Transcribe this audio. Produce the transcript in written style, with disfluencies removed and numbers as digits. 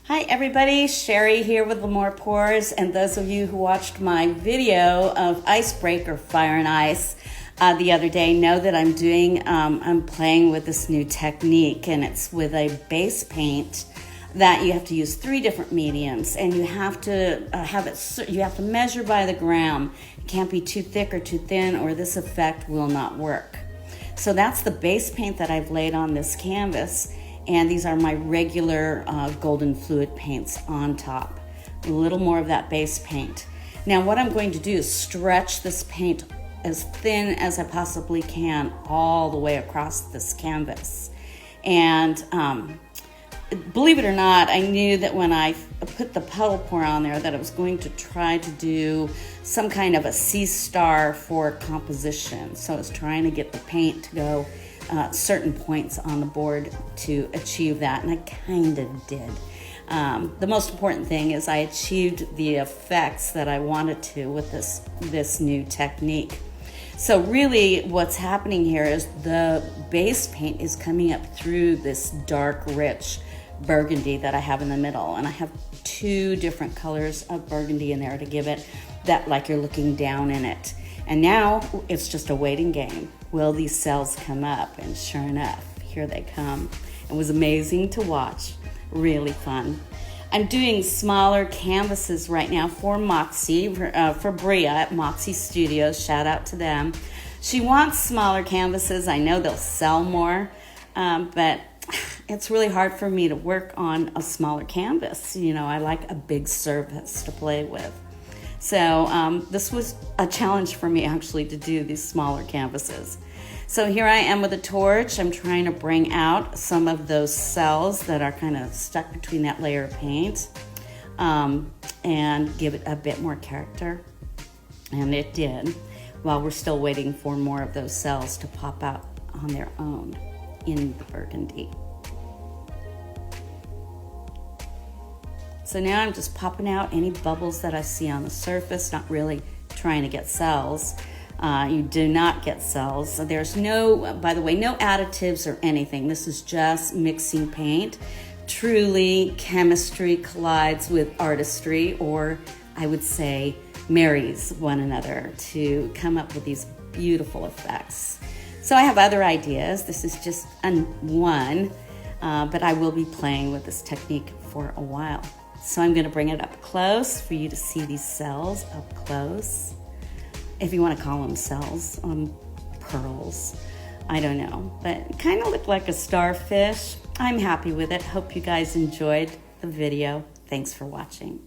Hi everybody, Sherry here with L'Amour Pours, and those of you who watched my video of Icebreaker Fire and Ice the other day know that I'm playing with this new technique, and it's with a base paint that you have to use 3 different mediums, and you have to you have to measure by the gram. It can't be too thick or too thin, or this effect will not work. So that's the base paint that I've laid on this canvas. And these are my regular golden fluid paints on top. A little more of that base paint. Now what I'm going to do is stretch this paint as thin as I possibly can all the way across this canvas. And believe it or not, I knew that when I put the puddle pour on there that I was going to try to do some kind of a sea star for composition. So I was trying to get the paint to go certain points on the board to achieve that, and I kind of did. The most important thing is I achieved the effects that I wanted to with this new technique. So really what's happening here is the base paint is coming up through this dark, rich burgundy that I have in the middle, and I have 2 different colors of burgundy in there to give it that like you're looking down in it. And now it's just a waiting game. Will these cells come up? And sure enough, here they come. It was amazing to watch, really fun. I'm doing smaller canvases right now for Moxie, for Bria at Moxie Studios. Shout out to them. She wants smaller canvases. I know they'll sell more, but it's really hard for me to work on a smaller canvas. You know, I like a big surface to play with. So this was a challenge for me actually to do these smaller canvases. So here I am with a torch. I'm trying to bring out some of those cells that are kind of stuck between that layer of paint and give it a bit more character. And it did, while we're still waiting for more of those cells to pop out on their own in the burgundy. So now I'm just popping out any bubbles that I see on the surface, not really trying to get cells. You do not get cells. There's no, by the way, no additives or anything. This is just mixing paint. Truly, chemistry collides with artistry, or I would say marries one another to come up with these beautiful effects. So I have other ideas. This is just one, but I will be playing with this technique for a while. So I'm going to bring it up close for you to see these cells up close. If you want to call them cells, pearls, I don't know. But kind of look like a starfish. I'm happy with it. Hope you guys enjoyed the video. Thanks for watching.